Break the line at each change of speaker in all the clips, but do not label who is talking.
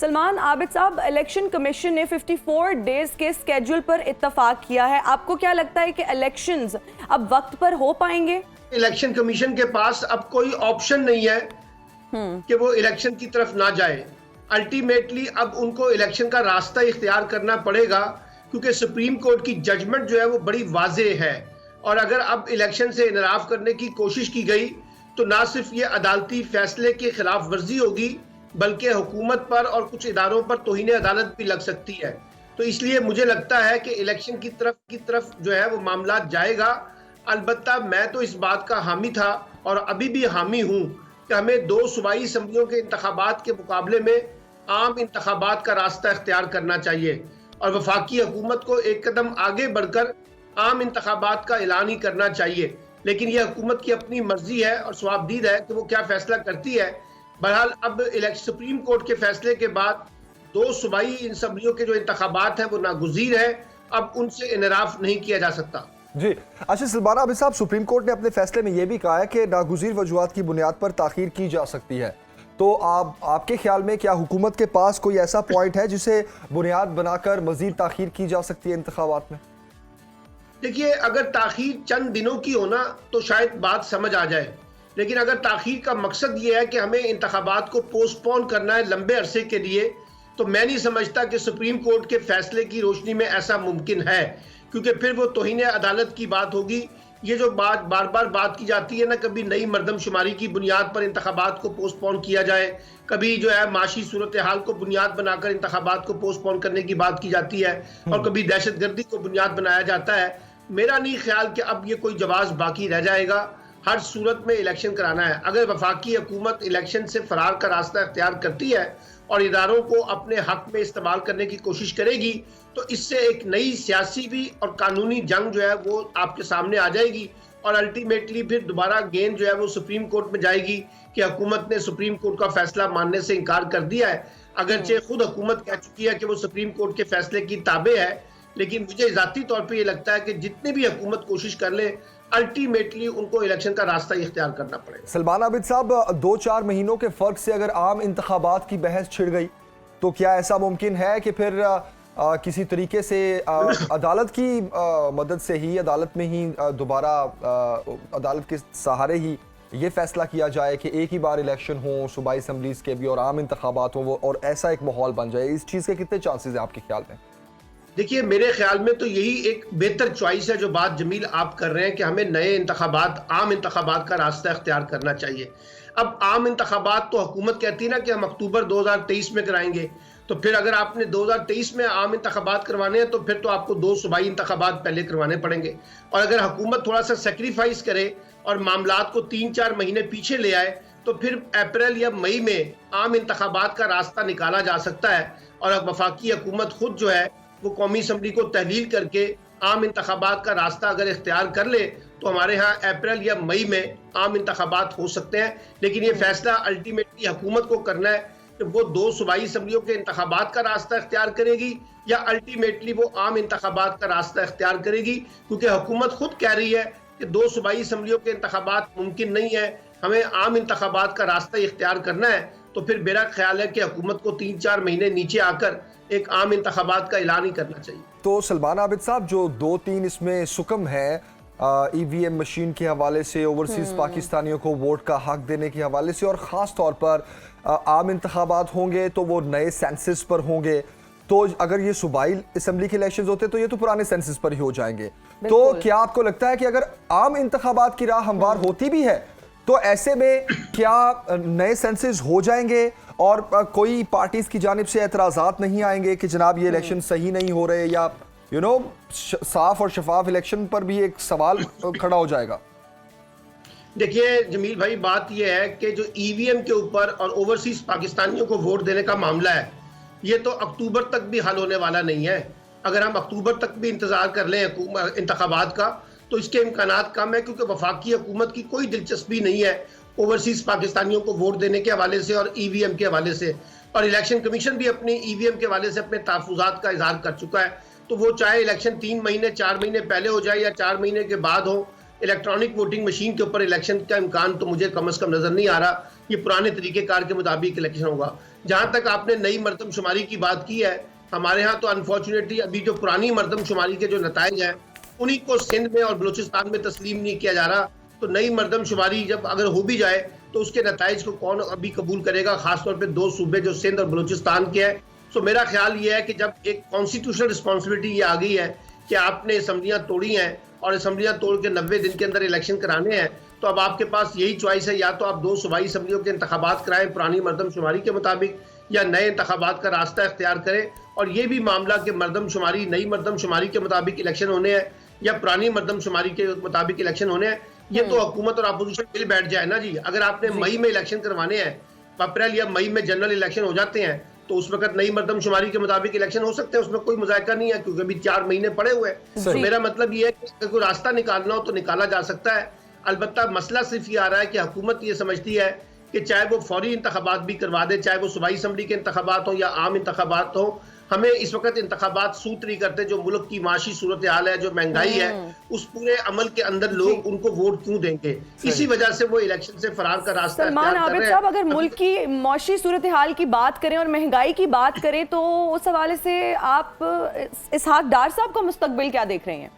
सलमान आबिद साहब, election commission ने 54 days के स्केड्यूल पर इत्तफाक किया है। आपको क्या लगता है कि इलेक्शंस अब वक्त पर हो पाएंगे?
इलेक्शन कमीशन के पास अब कोई ऑप्शन नहीं है कि वो इलेक्शन की तरफ ना जाए। अल्टीमेटली अब उनको इलेक्शन का रास्ता इख्तियार करना पड़ेगा, क्योंकि सुप्रीम कोर्ट की जजमेंट जो है वो बड़ी वाज़ेह है। और अगर अब इलेक्शन से इनराफ करने की कोशिश की गई तो ना सिर्फ ये अदालती फैसले की खिलाफ वर्जी होगी, बल्कि हुकूमत पर और कुछ इदारों पर तौहीन अदालत भी लग सकती है। तो इसलिए मुझे लगता है कि इलेक्शन की तरफ जो है वो मामला जाएगा। अलबत्ता मैं तो इस बात का हामी था और अभी भी हामी हूँ कि हमें 2 सूबाई असम्बलियों के इंतखाबात के मुकाबले में आम इंतखाबात का रास्ता इख्तियार करना चाहिए और वफाकी हुकूमत को एक कदम आगे बढ़कर आम इंतखाबात का ऐलान ही करना चाहिए। लेकिन यह हुकूमत की अपनी मर्जी है और स्वाबदीद है कि वो क्या फैसला करती है। बहरहाल अब सुप्रीम कोर्ट के फैसले के बाद 2 सूबाई असम्बलियों के जो इंतखाबात हैं वो नागुज़ीर है, अब उनसे इनराफ नहीं किया जा सकता।
जी अच्छा सलमान आबिद साहब, सुप्रीम कोर्ट ने अपने फैसले में यह भी कहा है कि नागुज़ीर वजूहात की बुनियाद पर ताख़ीर की जा सकती है। तो आपके ख्याल में क्या हुकूमत के पास कोई ऐसा पॉइंट है जिसे बुनियाद बनाकर मज़ीद ताख़ीर की जा सकती है इंतखाबात में?
देखिए, अगर ताख़ीर चंद दिनों की हो ना तो शायद बात समझ आ जाए, लेकिन अगर ताख़ीर का मकसद ये है कि हमें इंतखाबात को पोस्टपोन करना है लंबे अरसे के लिए, तो मैं नहीं समझता कि सुप्रीम कोर्ट के फैसले की रोशनी में ऐसा मुमकिन है, क्योंकि फिर वो तौहीन अदालत की बात होगी। ये जो बार बात की जाती है ना, कभी नई मरदमशुमारी की बुनियाद पर इंतखाबात को पोस्टपोन किया जाए, कभी जो है माशी सूरत हाल को बुनियाद बनाकर इंतखाबात को पोस्टपोन करने की बात की जाती है, और कभी दहशतगर्दी को बुनियाद बनाया जाता है। मेरा नहीं ख्याल कि अब ये कोई जवाब बाकी रह जाएगा। हर सूरत में इलेक्शन कराना है। अगर वफाकी हुकूमत इलेक्शन से फरार का रास्ता इख्तियार करती है और इदारों को अपने हक में इस्तेमाल करने की कोशिश करेगी, तो इससे एक नई सियासी भी और कानूनी जंग जो है वो आपके सामने आ जाएगी, और अल्टीमेटली फिर दोबारा गेंद जो है वो सुप्रीम कोर्ट में जाएगी कि हुकूमत ने सुप्रीम कोर्ट का फैसला मानने से इनकार कर दिया है। अगरचे खुद हुकूमत कह चुकी है कि वो सुप्रीम कोर्ट के फैसले की ताबे है, लेकिन मुझे ज़ाती तौर पे ये लगता है कि जितने भी हुकूमत कोशिश कर ले, अल्टीमेटली उनको इलेक्शन का रास्ता इख्तियार करना पड़ेगा।
सलमान आबिद साहब, 2-4 महीनों के फर्क से अगर आम इंतखाबात की बहस छिड़ गई तो क्या ऐसा मुमकिन है कि फिर किसी तरीके से अदालत की मदद से ही, अदालत में ही दोबारा अदालत के सहारे ही ये फैसला किया जाए कि एक ही बार इलेक्शन हो, सूबाई असम्बलीज के भी और आम इंतखाबात हो, और ऐसा एक माहौल बन जाए? इस चीज़ के कितने चांसेस हैं आपके ख्याल में?
देखिए, मेरे ख्याल में तो यही एक बेहतर चॉइस है जो बात जमील आप कर रहे हैं कि हमें नए इंतखाबात, आम इंतखाबात का रास्ता इख्तियार करना चाहिए। अब आम इंतखाबात तो हुकूमत कहती है ना कि हम अक्टूबर 2023 में कराएंगे, तो फिर अगर आपने 2023 में आम इंतखाबात करवाने हैं तो फिर तो आपको 2 सूबाई इंतखाबात पहले करवाने पड़ेंगे। और अगर हुकूमत थोड़ा सा सेक्रीफाइस करे और मामलात को 3-4 महीने पीछे ले आए, तो फिर अप्रैल या मई में आम इंतखाबात का रास्ता निकाला जा सकता है। और अब वफाकी हुकूमत खुद जो है वो कौमी असम्बली को तहलील करके आम इंतखाबात का रास्ता अगर इख्तियार कर ले, तो हमारे यहाँ अप्रैल या मई में आम इंतखाबात हो सकते हैं। लेकिन ये फैसला अल्टीमेटली हुकूमत को करना है कि वो 2 सूबाई असम्बलियों के इंतखाबात का रास्ता इख्तियार करेगी या अल्टीमेटली वो आम इंतखाबात का रास्ता इख्तियार करेगी, क्योंकि हुकूमत खुद कह रही है कि 2 सूबाई असम्बलियों के इंतखाबात मुमकिन नहीं है, हमें आम इंतखाबात का रास्ता इख्तियार करना है। तो फिर मेरा ख्याल है कि हुकूमत को 3-4 महीने नीचे आकर एक आम इंतखाबात का ऐलान ही करना चाहिए।
तो सलमान आबिद साहब, जो 2-3 इसमें सुकम है, EVM मशीन के हवाले से, ओवरसीज पाकिस्तानियों को वोट का हक देने के हवाले से, और ख़ास तौर पर आम इंतखाबात होंगे तो वो नए सेंसस पर होंगे, तो अगर ये सूबाई असम्बली के इलेक्शंस होते तो ये तो पुराने सेंसस पर ही हो जाएंगे। तो क्या आपको लगता है कि अगर आम इंतखाबात की राह हमवार होती भी है तो ऐसे में क्या नए सेंसस हो जाएंगे और कोई पार्टीज की जानिब से एतराज़ात नहीं आएंगे कि जनाब ये इलेक्शन सही नहीं हो रहे, या साफ और शफाफ इलेक्शन पर भी एक सवाल खड़ा हो जाएगा?
देखिए जमील भाई, बात यह है कि जो EVM के ऊपर और ओवरसीज पाकिस्तानियों को वोट देने का मामला है, ये तो अक्टूबर तक भी हल होने वाला नहीं है। अगर हम अक्टूबर तक भी इंतजार कर लें इंतखाबात का, तो इसके इम्कानात कम है, क्योंकि वफाकी हुकूमत की कोई दिलचस्पी नहीं है ओवरसीज पाकिस्तानियों को वोट देने के हवाले से और EVM के हवाले से। और इलेक्शन कमीशन भी अपनी EVM के हवाले से अपने तहफ़्फ़ुज़ात का इजहार कर चुका है। तो वो चाहे इलेक्शन 3 महीने 4 महीने पहले हो जाए या 4 महीने के बाद हो, इलेक्ट्रॉनिक वोटिंग मशीन के ऊपर इलेक्शन का इम्कान तो मुझे कम अज़ कम नज़र नहीं आ रहा। ये पुराने तरीक़ेकार के मुताबिक इलेक्शन होगा। जहां तक आपने नई मरदमशुमारी की बात की है, हमारे यहाँ तो अनफॉर्चुनेटली अभी जो पुरानी मरदमशुमारी के जो नताइज हैं उन्हीं को सिंध में और बलूचिस्तान में तस्लीम नहीं किया जा रहा। तो नई मरदमशुमारी जब अगर हो भी जाए तो उसके नताइज को कौन अभी कबूल करेगा, खासतौर पर 2 सूबे जो सिंध और बलूचिस्तान के हैं। तो मेरा ख्याल ये है कि जब एक कॉन्स्टिट्यूशनल रिस्पॉन्सिबिलिटी ये आ गई है कि आपने असम्बलियाँ तोड़ी हैं और असम्बलियाँ तोड़ के 90 दिन के अंदर इलेक्शन कराने हैं, तो अब आपके पास यही चॉइस है, या तो आप 2 सूबाई असम्बलियों के इंतखाबात कराएं पुरानी मरदमशुमारी के मुताबिक, या नए इंतखाबात का रास्ता इख्तियार करें। और ये भी मामला कि मरदमशुमारी नई मरदमशुमारी के मुताबिक इलेक्शन होने हैं या पुरानी मरदमशुमारी के मुताबिक इलेक्शन होने हैं, ये तो हुकूमत और अपोजिशन मिल बैठ जाए ना जी। अगर आपने मई में इलेक्शन करवाने हैं, अप्रैल या मई में जनरल इलेक्शन हो जाते हैं, तो उस वक्त नई मरदमशुमारी के मुताबिक इलेक्शन हो सकते हैं, उसमें कोई मुज़ायका नहीं है, क्योंकि अभी 4 महीने पड़े हुए हैं। तो मेरा मतलब ये है कि अगर कोई रास्ता निकालना हो तो निकाला जा सकता है। अलबत्ता मसला सिर्फ ये आ रहा है कि हुकूमत ये समझती है कि चाहे वो फौरी इंतखाबात भी करवा दे, चाहे वो सूबाई असम्बली के इंतखाबात हो या आम इंतखाबात हो, हमें इस वक्त इंतखाबात सूट नहीं करते। जो मुल्क की माशी सूरत हाल है, जो महंगाई है, उस पूरे अमल के अंदर लोग उनको वोट क्यों देंगे? इसी वजह से वो इलेक्शन से फरार का रास्ता
सलमान आबिद साहब, अगर मुल्क की मौशी सूरत हाल की बात करें और महंगाई की बात करें, तो उस हवाले से आप इसहाक डार साहब का मुस्तकबिल क्या देख रहे हैं?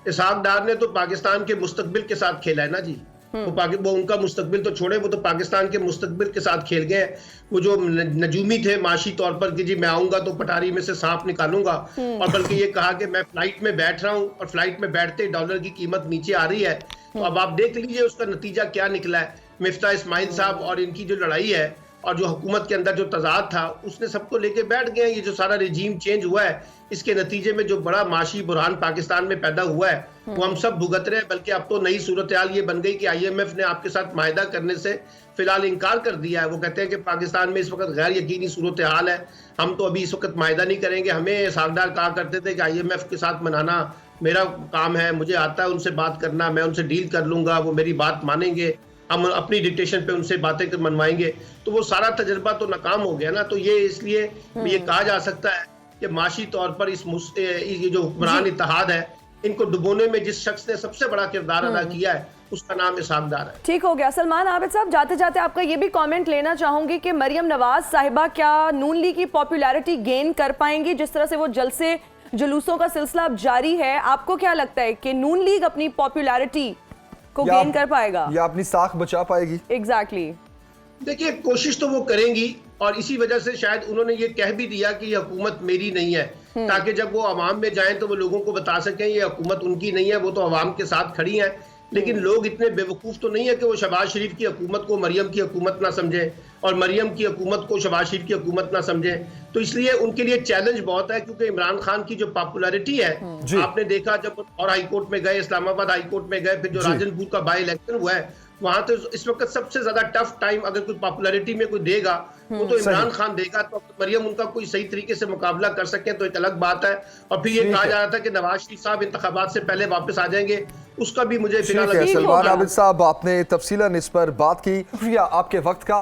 इसहाक डार ने तो पाकिस्तान के मुस्तकबिल के साथ खेला है ना जी। वो उनका मुस्तकबिल तो छोड़े, वो तो पाकिस्तान के मुस्तकबिल के साथ खेल गए। वो जो नजूमी थे माशी तौर पर कि जी मैं आऊंगा तो पटारी में से सांप निकालूंगा, और बल्कि ये कहा कि मैं फ्लाइट में बैठ रहा हूँ और फ्लाइट में बैठते डॉलर की कीमत नीचे आ रही है। तो अब आप देख लीजिए उसका नतीजा क्या निकला है। मिफ्ता इस्माइल साहब और इनकी जो लड़ाई है और जो हुकूमत के अंदर जो तजाद था, उसने सबको लेके बैठ गए। ये जो सारा रिजीम चेंज हुआ है, इसके नतीजे में जो बड़ा माशी बुरहान पाकिस्तान में पैदा हुआ है, वो हम सब भुगत रहे हैं। बल्कि अब तो नई सूरत हाल ये बन गई कि IMF ने आपके साथ माहिदा करने से फिलहाल इनकार कर दिया है। वो कहते हैं कि पाकिस्तान में इस वक्त गैर यकीनी सूरत हाल है, हम तो अभी इस वक्त माहिदा नहीं करेंगे। हमें सागदार कहा करते थे कि IMF के साथ मनाना मेरा काम है, मुझे आता है उनसे बात करना, मैं उनसे डील कर लूंगा, वो मेरी बात मानेंगे, हम अपनी डिक्टेशन पे उनसे बातें मनवाएंगे। तो वो सारा तजर्बा तो नाकाम हो गया ना। तो ये इसलिए ये कहा जा सकता है कि माशी तौर पर ये जो हुक्मरान इत्तेहाद है, इनको डुबोने में जिस शख्स ने सबसे बड़ा किरदार अदा किया है, उसका नाम इसहाक डार है।
ठीक हो गया। सलमान आबिद साहब, जाते जाते आपका ये भी कमेंट लेना चाहूंगी कि मरियम नवाज साहिबा क्या नून लीग की पॉपुलैरिटी गेन कर पाएंगी? जिस तरह से वो जलसे जुलूसों का सिलसिला अब जारी है, आपको क्या लगता है कि नून लीग अपनी पॉपुलैरिटी को गेन कर पाएगा
या अपनी साख बचा पाएगी?
एग्जैक्टली
देखिए, कोशिश तो वो करेंगी, और इसी वजह से शायद उन्होंने ये कह भी दिया कि ये हुकूमत मेरी नहीं है, ताकि जब वो अवाम में जाएं तो वो लोगों को बता सकें ये हुकूमत उनकी नहीं है, वो तो अवाम के साथ खड़ी है। लेकिन लोग इतने बेवकूफ़ तो नहीं है कि वो शहबाज शरीफ की हुकूमत को मरियम की हुकूमत ना समझे और मरियम की हुकूमत को शहबाज शरीफ की हुकूमत ना समझे। तो इसलिए उनके लिए चैलेंज बहुत है, क्योंकि इमरान खान की जो पॉपुलैरिटी है, आपने देखा जब और हाई कोर्ट में गए, इस्लामाबाद हाई कोर्ट में गए, फिर जो राजनपुर का बाई इलेक्शन हुआ है, वहां तो इस वक्त सबसे ज्यादा टफ टाइम अगर कोई पॉपुलैरिटी में कोई देगा वो तो इमरान खान देगा। तो मरियम उनका कोई सही तरीके से मुकाबला कर सके तो एक अलग बात है। और फिर ये कहा जा रहा था कि नवाज शरीफ साहब इंतखाबात से पहले वापस आ जाएंगे, उसका भी मुझे फिलहाल
सलमान आबिद साहब, आपने तफसीलन इस पर बात की, शुक्रिया आपके वक्त का।